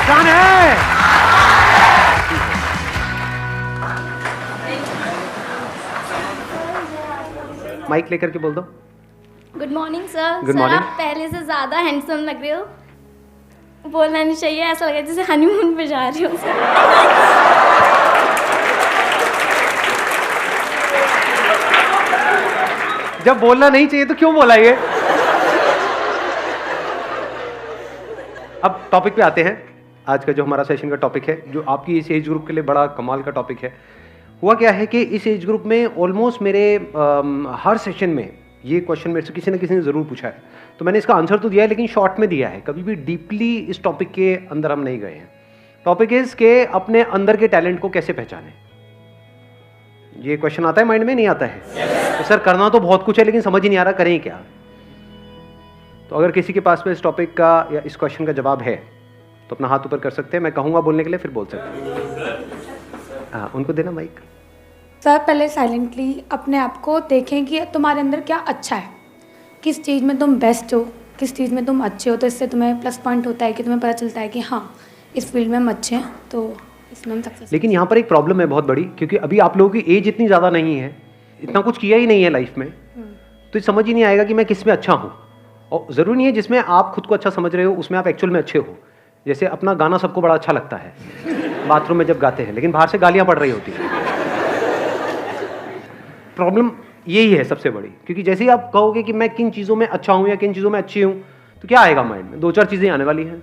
जान है। माइक लेकर के बोल दो। Good morning sir. Good sir morning. आप पहले से ज़्यादा हैंडसम लग रहे हो। बोलना नहीं चाहिए, ऐसा लग रहा है जैसे हनीमून पे जा रही हो सर। जब बोलना नहीं चाहिए तो क्यों बोला ये? अब टॉपिक पे आते हैं। आज का जो हमारा सेशन का टॉपिक है, जो आपकी इस एज ग्रुप के लिए बड़ा कमाल का टॉपिक है। हुआ क्या है कि इस एज ग्रुप में ऑलमोस्ट मेरे हर सेशन में ये क्वेश्चन मेरे से किसी न किसी ने ज़रूर पूछा है, तो मैंने इसका आंसर तो दिया है लेकिन शॉर्ट में दिया है, कभी भी डीपली इस टॉपिक के अंदर हम नहीं गए हैं। टॉपिक इज के अपने अंदर के टैलेंट को कैसे पहचानें। ये क्वेश्चन आता है माइंड में, नहीं आता है? तो सर करना तो बहुत कुछ है लेकिन समझ ही नहीं आ रहा करें क्या। तो अगर किसी के पास में इस टॉपिक का या इस क्वेश्चन का जवाब है तो अपना हाथ ऊपर कर सकते हैं, मैं कहूँगा बोलने के लिए, फिर बोल सकते हैं। हाँ, उनको देना माइक। सर पहले साइलेंटली अपने आप को देखें कि तुम्हारे अंदर क्या अच्छा है, किस चीज़ में तुम बेस्ट हो, किस चीज़ में तुम अच्छे हो, तो इससे तुम्हें प्लस पॉइंट होता है कि तुम्हें पता चलता है कि हाँ इस फील्ड में हम अच्छे हैं, तो इसमें हम सक्सेस। लेकिन यहाँ पर एक प्रॉब्लम है बहुत बड़ी, क्योंकि अभी आप लोगों की एज इतनी ज़्यादा नहीं है, इतना कुछ किया ही नहीं है लाइफ में, तो समझ ही नहीं आएगा कि मैं किस में अच्छा हूँ। और ज़रूरी नहीं है जिसमें आप खुद को अच्छा समझ रहे हो उसमें आप एक्चुअल में अच्छे हो। जैसे अपना गाना सबको बड़ा अच्छा लगता है बाथरूम में जब गाते हैं, लेकिन बाहर से गालियाँ पड़ रही होती हैं। प्रॉब्लम यही है सबसे बड़ी, क्योंकि जैसे ही आप कहोगे कि मैं किन चीज़ों में अच्छा हूँ या किन चीज़ों में अच्छी हूँ, तो क्या आएगा माइंड में? 2-4 चीज़ें आने वाली हैं।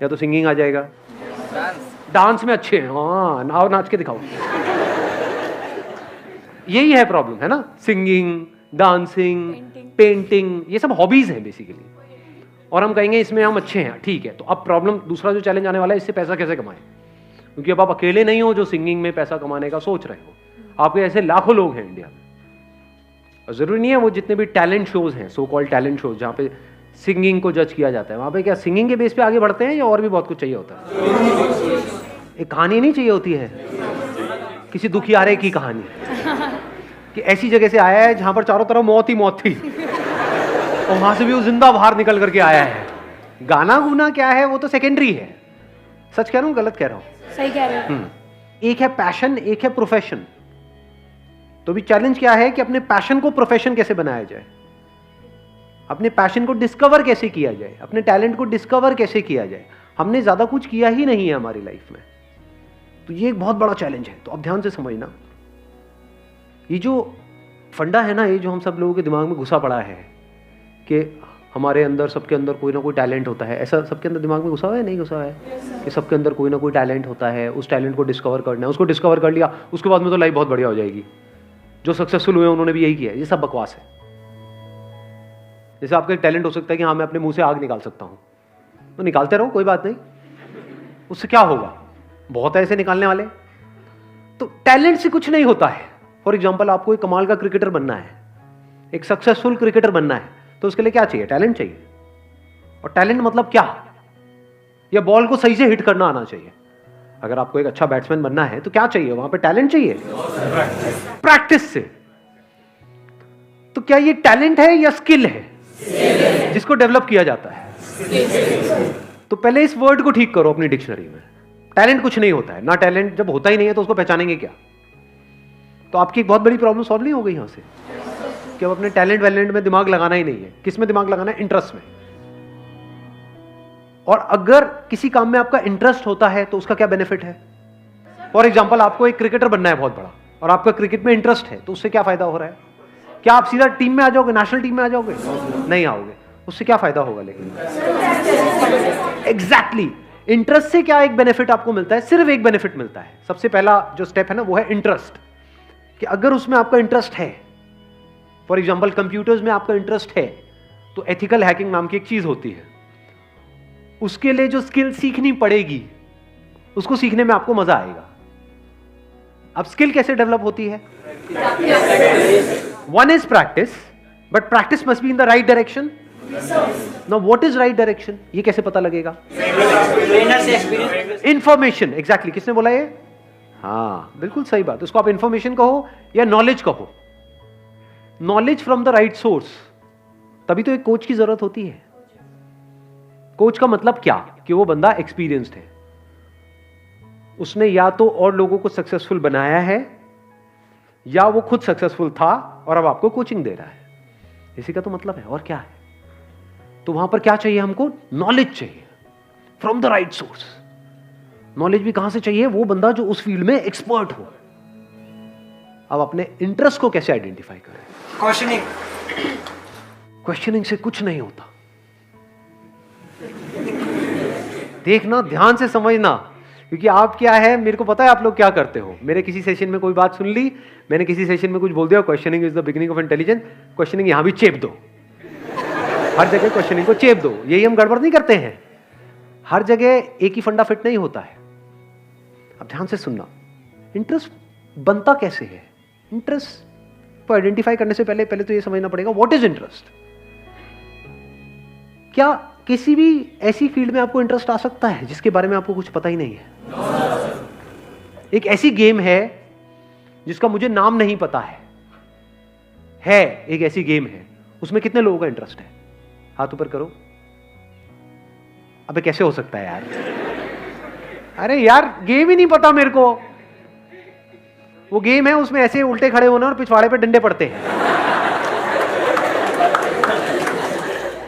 या तो सिंगिंग आ जाएगा, डांस में अच्छे हैं, हाँ नाव नाच के दिखाओ। यही है प्रॉब्लम, है ना? सिंगिंग, डांसिंग, पेंटिंग, ये सब हॉबीज हैं बेसिकली, और हम कहेंगे इसमें हम अच्छे हैं, ठीक है। तो अब प्रॉब्लम, दूसरा जो चैलेंज आने वाला है, इससे पैसा कैसे कमाएं, क्योंकि अब आप अकेले नहीं हो जो सिंगिंग में पैसा कमाने का सोच रहे हो, आपके ऐसे लाखों लोग हैं इंडिया में। और जरूरी नहीं है वो जितने भी टैलेंट शोज हैं, सो कॉल्ड टैलेंट शोज, जहाँ पे सिंगिंग को जज किया जाता है, वहाँ पे क्या सिंगिंग के बेस पे आगे बढ़ते हैं या और भी बहुत कुछ चाहिए होता है? एक कहानी नहीं चाहिए होती है, किसी दुखियारे की कहानी कि ऐसी जगह से आया है जहाँ पर चारों तरफ मौत ही मौत थी और वहाँ से भी वो जिंदा बाहर निकल करके आया है। गाना गुना क्या है वो तो सेकेंडरी है। सच कह रहा हूँ गलत कह रहा हूँ? सही कह रहे हो। एक है पैशन, एक है प्रोफेशन। तो भी चैलेंज क्या है कि अपने पैशन को प्रोफेशन कैसे बनाया जाए, अपने पैशन को डिस्कवर कैसे किया जाए, अपने टैलेंट को डिस्कवर कैसे किया जाए। हमने ज्यादा कुछ किया ही नहीं है हमारी लाइफ में, तो ये एक बहुत बड़ा चैलेंज है। तो अब ध्यान से समझना, ये जो फंडा है ना, ये जो हम सब लोगों के दिमाग में घुसा पड़ा है कि हमारे अंदर, सबके अंदर कोई ना कोई टैलेंट होता है, ऐसा सबके अंदर दिमाग में घुसा हुआ है, नहीं घुसा हुआ है? कि सबके अंदर कोई ना कोई टैलेंट होता है, उस टैलेंट को डिस्कवर करना है, उसको डिस्कवर कर लिया उसके बाद में तो लाइफ बहुत बढ़िया हो जाएगी। जो सक्सेसफुल हुए उन्होंने भी यही किया है। ये सब बकवास है। जैसे आपका एक टैलेंट हो सकता है कि हाँ मैं अपने मुंह से आग निकाल सकता हूँ, तो निकालते रहो, कोई बात नहीं, उससे क्या होगा, बहुत है ऐसे निकालने वाले। तो टैलेंट से कुछ नहीं होता है। फॉर एग्जाम्पल आपको एक कमाल का क्रिकेटर बनना है, एक सक्सेसफुल क्रिकेटर बनना है, तो उसके लिए क्या चाहिए? टैलेंट चाहिए। और टैलेंट मतलब क्या? या बॉल को सही से हिट करना आना चाहिए। अगर आपको एक अच्छा बैट्समैन बनना है तो क्या चाहिए? वहां पे टैलेंट चाहिए, प्रैक्टिस से। तो क्या ये टैलेंट है या स्किल है जिसको डेवलप किया जाता है? तो पहले इस वर्ड को ठीक करो अपनी डिक्शनरी में। टैलेंट कुछ नहीं होता है ना। टैलेंट जब होता ही नहीं है तो उसको पहचानेंगे क्या? तो आपकी एक बहुत बड़ी प्रॉब्लम सॉल्व नहीं हो गई यहां से कि अब अपने टैलेंट वैलेंट में दिमाग लगाना ही नहीं है। किस में दिमाग लगाना है? इंटरेस्ट में। और अगर किसी काम में आपका इंटरेस्ट होता है तो उसका क्या बेनिफिट है? फॉर एग्जाम्पल आपको एक क्रिकेटर बनना है बहुत बड़ा, और आपका क्रिकेट में इंटरेस्ट है, तो उससे क्या फायदा हो रहा है? क्या आप सीधा टीम में आ जाओगे, नेशनल टीम में आ जाओगे? नहीं आओगे। उससे क्या फायदा होगा? लेकिन एग्जैक्टली इंटरेस्ट से क्या एक बेनिफिट आपको मिलता है? सिर्फ एक बेनिफिट मिलता है। सबसे पहला जो स्टेप है ना वो है इंटरेस्ट, कि अगर उसमें आपका इंटरेस्ट है, फॉर एग्जाम्पल कंप्यूटर्स में आपका इंटरेस्ट है, तो एथिकल हैकिंग नाम की एक चीज होती है, उसके लिए जो स्किल सीखनी पड़ेगी उसको सीखने में आपको मजा आएगा। अब स्किल कैसे डेवलप होती है? One is practice, but practice must be in the right direction. Now what is right direction? ये कैसे पता लगेगा? इंफॉर्मेशन। एग्जैक्टली, किसने बोला ये? हाँ बिल्कुल सही बात। उसको आप इंफॉर्मेशन कहो या नॉलेज कहो, knowledge from the right source. तभी तो एक कोच की जरूरत होती है। कोच का मतलब क्या कि वो बंदा एक्सपीरियंस्ड है, उसने या तो और लोगों को सक्सेसफुल बनाया है या वो खुद सक्सेसफुल था और अब आपको कोचिंग दे रहा है। इसी का तो मतलब है, और क्या है। तो वहां पर क्या चाहिए हमको? नॉलेज चाहिए from the right source. Knowledge भी कहां से चाहिए? वो बंदा जो उस फील्ड में एक्सपर्ट हो। अब अपने इंटरेस्ट को कैसे आइडेंटिफाई करें? क्वेश्चनिंग से कुछ नहीं होता। देखना, ध्यान से समझना, क्योंकि आप क्या है, मेरे को पता है आप लोग क्या करते हो। मेरे किसी सेशन में कोई बात सुन ली, मैंने किसी सेशन में कुछ बोल दिया, questioning is the beginning of intelligence, questioning यहां भी चेप दो, हर जगह क्वेश्चनिंग को चेप दो। यही हम गड़बड़ नहीं करते हैं। हर जगह एक ही फंडा फिट नहीं होता है। अब ध्यान से सुनना, इंटरेस्ट बनता कैसे है? इंटरेस्ट को आइडेंटिफाई करने से पहले तो ये समझना पड़ेगा व्हाट इज इंटरेस्ट। क्या किसी भी ऐसी फील्ड में आपको इंटरेस्ट आ सकता है जिसके बारे में आपको कुछ पता ही नहीं है? एक ऐसी गेम है जिसका मुझे नाम नहीं पता है एक ऐसी गेम है, उसमें कितने लोगों का इंटरेस्ट है? हाथ ऊपर करो। अबे कैसे हो सकता है यार? अरे यार, गेम ही नहीं पता मेरे को। वो गेम है, उसमें ऐसे उल्टे खड़े होना और पिछवाड़े पे डंडे पड़ते हैं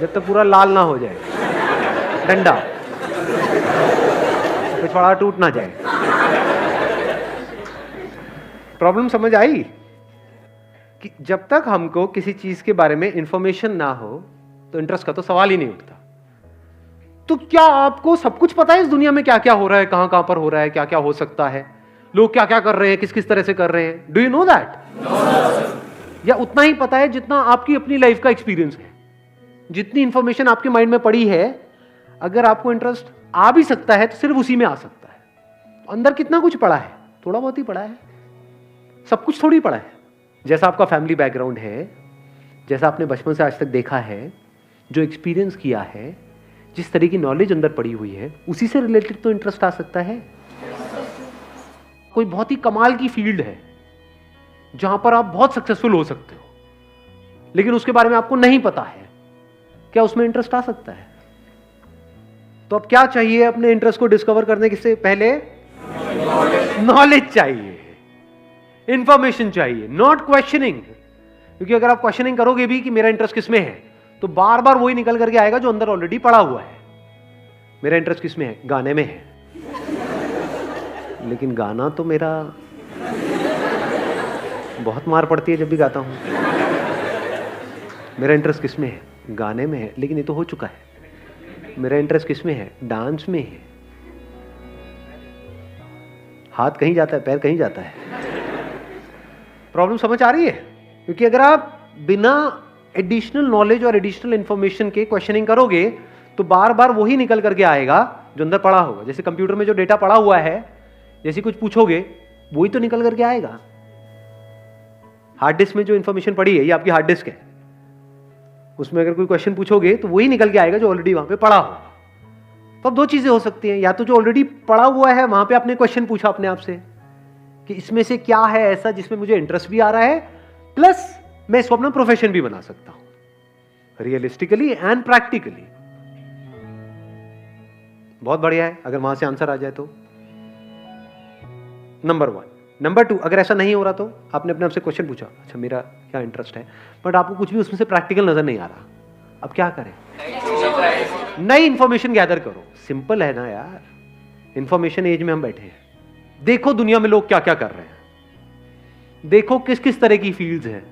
जब तक पूरा लाल ना हो जाए डंडा, पिछवाड़ा टूट ना जाए। प्रॉब्लम समझ आई? कि जब तक हमको किसी चीज के बारे में इंफॉर्मेशन ना हो तो इंटरेस्ट का तो सवाल ही नहीं उठता। तो क्या आपको सब कुछ पता है इस दुनिया में क्या क्या हो रहा है, कहां कहां पर हो रहा है, क्या क्या हो सकता है, लोग क्या क्या कर रहे हैं, किस किस तरह से कर रहे हैं? Do you know that? या उतना ही पता है जितना आपकी अपनी लाइफ का एक्सपीरियंस है? जितनी इंफॉर्मेशन आपके माइंड में पड़ी है, अगर आपको इंटरेस्ट आ भी सकता है तो सिर्फ उसी में आ सकता है। अंदर कितना कुछ पड़ा है? थोड़ा बहुत ही पड़ा है, सब कुछ थोड़ी पड़ा है। जैसा आपका फैमिली बैकग्राउंड है, जैसा आपने बचपन से आज तक देखा है, जो एक्सपीरियंस किया है, जिस तरह की नॉलेज अंदर पड़ी हुई है, उसी से रिलेटेड तो इंटरेस्ट आ सकता है। कोई बहुत ही कमाल की फील्ड है जहां पर आप बहुत सक्सेसफुल हो सकते हो, लेकिन उसके बारे में आपको नहीं पता है, क्या उसमें इंटरेस्ट आ सकता है? तो अब क्या चाहिए अपने इंटरेस्ट को डिस्कवर करने से पहले? नॉलेज चाहिए, इंफॉर्मेशन चाहिए, नॉट क्वेश्चनिंग। क्योंकि अगर आप क्वेश्चनिंग करोगे भी कि मेरा इंटरेस्ट किसमें है, तो बार बार वही निकल करके आएगा जो अंदर ऑलरेडी पड़ा हुआ है। मेरा इंटरेस्ट किसमें है? गाने में है, लेकिन गाना तो मेरा बहुत मार पड़ती है जब भी गाता हूं। मेरा इंटरेस्ट किसमें है? गाने में है, लेकिन ये तो हो चुका है। मेरा इंटरेस्ट किसमें है? डांस में है। हाथ कहीं जाता है, पैर कहीं जाता है। प्रॉब्लम समझ आ रही है? क्योंकि अगर आप बिना एडिशनल नॉलेज और एडिशनल इंफॉर्मेशन के क्वेश्चनिंग करोगे तो बार बार वही निकल करके आएगा जो अंदर पड़ा होगा। जैसे कंप्यूटर में जो डेटा पड़ा हुआ है, जैसे कुछ पूछोगे वही तो निकल करके आएगा। हार्ड डिस्क में जो इंफॉर्मेशन पड़ी है, ये आपकी हार्ड डिस्क है, उसमें अगर कोई क्वेश्चन पूछोगे तो वही निकल के आएगा जो ऑलरेडी वहां पे पड़ा होगा। तो अब दो चीजें हो सकती हैं, या तो जो ऑलरेडी पड़ा हुआ है वहां पे आपने क्वेश्चन पूछा अपने आप से कि इसमें से क्या है ऐसा जिसमें मुझे इंटरेस्ट भी आ रहा है, प्लस मैं इसको अपना प्रोफेशन भी बना सकता हूं रियलिस्टिकली एंड प्रैक्टिकली। बहुत बढ़िया है अगर वहां से आंसर आ जाए तो। नंबर 1। नंबर 2, अगर ऐसा नहीं हो रहा तो आपने अपने आप से क्वेश्चन पूछा, अच्छा मेरा क्या इंटरेस्ट है, बट आपको कुछ भी उसमें से प्रैक्टिकल नजर नहीं आ रहा, अब क्या करें? नई इंफॉर्मेशन गैदर करो। सिंपल है ना यार, इंफॉर्मेशन एज में हम बैठे हैं। देखो दुनिया में लोग क्या क्या कर रहे हैं, देखो किस किस तरह की फील्ड्स हैं।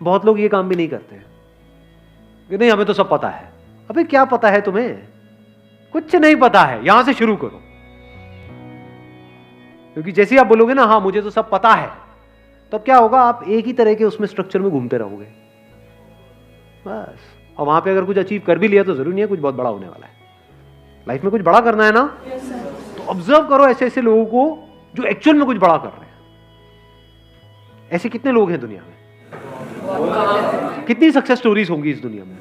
बहुत लोग ये काम भी नहीं करते हैं कि नहीं हमें तो सब पता है। अबे क्या पता है तुम्हें? कुछ नहीं पता है। यहां से शुरू करो, क्योंकि जैसे ही आप बोलोगे ना हाँ मुझे तो सब पता है, तो अब क्या होगा, आप एक ही तरह के उसमें स्ट्रक्चर में घूमते रहोगे बस। और वहां पे अगर कुछ अचीव कर भी लिया तो जरूरी नहीं है कुछ बहुत बड़ा होने वाला है। लाइफ में कुछ बड़ा करना है ना, तो ऑब्जर्व करो ऐसे ऐसे लोगों को जो एक्चुअल में कुछ बड़ा कर रहे हैं। ऐसे कितने लोग हैं दुनिया में? कितनी सक्सेस स्टोरीज होंगी इस दुनिया में?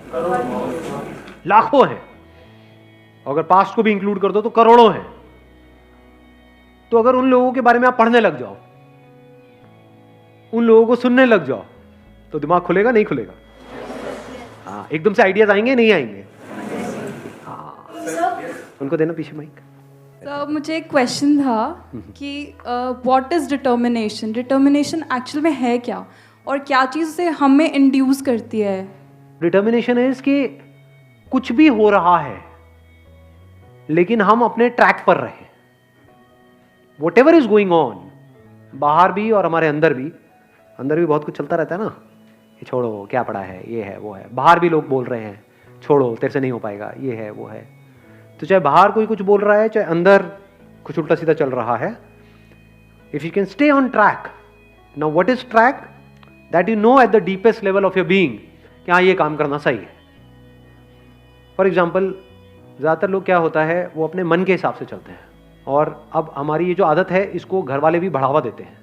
लाखों हैं। अगर पास्ट को भी इंक्लूड कर दो तो करोड़ों हैं। तो अगर उन लोगों के बारे में आप पढ़ने लग जाओ, उन लोगों को सुनने लग जाओ, तो दिमाग खुलेगा नहीं खुलेगा? हाँ, एकदम से आइडियाज आएंगे नहीं आएंगे? हाँ, उनको देना पीछे माइक। तो मुझे एक क्वेश्चन था कि what is determination, determination actual में है क्या और क्या चीज़ से हमें इंड्यूस करती है? डिटर्मिनेशन इज कि कुछ भी हो रहा है लेकिन हम अपने ट्रैक पर रहे, what ever is going on, बाहर भी और हमारे अंदर भी बहुत कुछ चलता रहता है ना, ये छोड़ो क्या पड़ा है, ये है वो है, बाहर भी लोग बोल रहे हैं छोड़ो तेरे से नहीं हो पाएगा, ये है वो है। तो चाहे बाहर कोई कुछ बोल रहा है चाहे अंदर कुछ उल्टा सीधा चल रहा है, if you can stay on track. Now what is track? That you know at the deepest level of your being कि हाँ ये काम करना सही है। फॉर एग्जाम्पल ज़्यादातर लोग क्या होता है वो अपने मन के हिसाब से चलते हैं, और अब हमारी ये जो आदत है इसको घर वाले भी बढ़ावा देते हैं,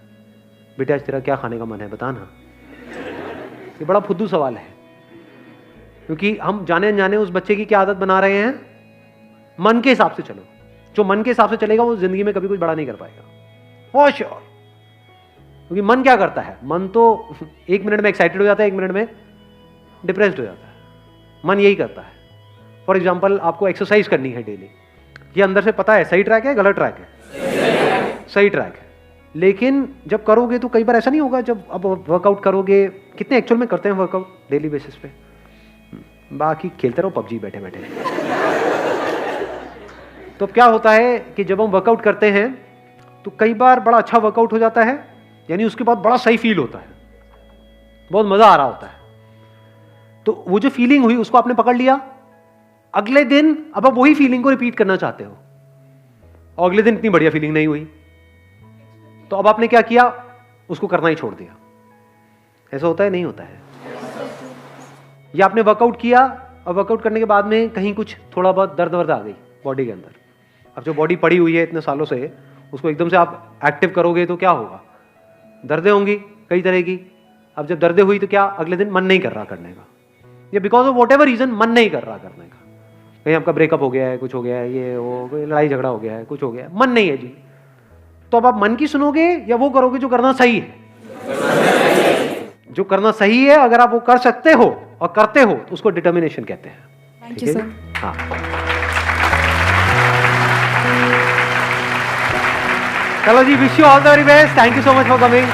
बेटा आज तेरा क्या खाने का मन है बता ना। ये बड़ा फुद्दू सवाल है, क्योंकि हम जाने अनजाने उस बच्चे की क्या आदत बना रहे हैं, मन के हिसाब से चलो। जो मन के हिसाब से चलेगा वो जिंदगी में कभी कुछ बड़ा नहीं कर पाएगा, फॉर श्योर। क्योंकि मन क्या करता है, मन तो 1 मिनट में एक्साइटेड हो जाता है, 1 मिनट में डिप्रेस्ड हो जाता है, मन यही करता है। फॉर एग्जाम्पल आपको एक्सरसाइज करनी है डेली, ये अंदर से पता है सही ट्रैक है गलत ट्रैक है, सही ट्रैक है, लेकिन जब करोगे तो कई बार ऐसा नहीं होगा। जब अब वर्कआउट करोगे, कितने एक्चुअल में करते हैं वर्कआउट डेली बेसिस पे, बाकी खेलते रहो पबजी बैठे बैठे। तो क्या होता है कि जब हम वर्कआउट करते हैं तो कई बार बड़ा अच्छा वर्कआउट हो जाता है, यानी उसके बाद बड़ा सही फील होता है, बहुत मजा आ रहा होता है। तो वो जो फीलिंग हुई उसको आपने पकड़ लिया, अगले दिन अब आप वही फीलिंग को रिपीट करना चाहते हो, और अगले दिन इतनी बढ़िया फीलिंग नहीं हुई, तो अब आपने क्या किया, उसको करना ही छोड़ दिया। ऐसा होता है नहीं होता है? या आपने वर्कआउट किया और वर्कआउट करने के बाद में कहीं कुछ थोड़ा बहुत दर्द वर्द आ गई बॉडी के अंदर। अब जो बॉडी पड़ी हुई है इतने सालों से, उसको एकदम से आप एक्टिव करोगे तो क्या होगा, दर्दें होंगी कई तरह की। अब जब दर्दें हुई तो क्या, अगले दिन मन नहीं कर रहा करने का, या because of whatever reason मन नहीं कर रहा करने का। कहीं आपका ब्रेकअप हो गया है, कुछ हो गया है, ये वो कोई लड़ाई झगड़ा हो गया है, कुछ हो गया है, मन नहीं है जी। तो अब आप मन की सुनोगे या वो करोगे जो करना सही है? जो करना सही है अगर आप वो कर सकते हो और करते हो तो उसको डिटर्मिनेशन कहते हैं। Thank you sir. हाँ, चलो जी, wish you all the very best, thank you so much for coming.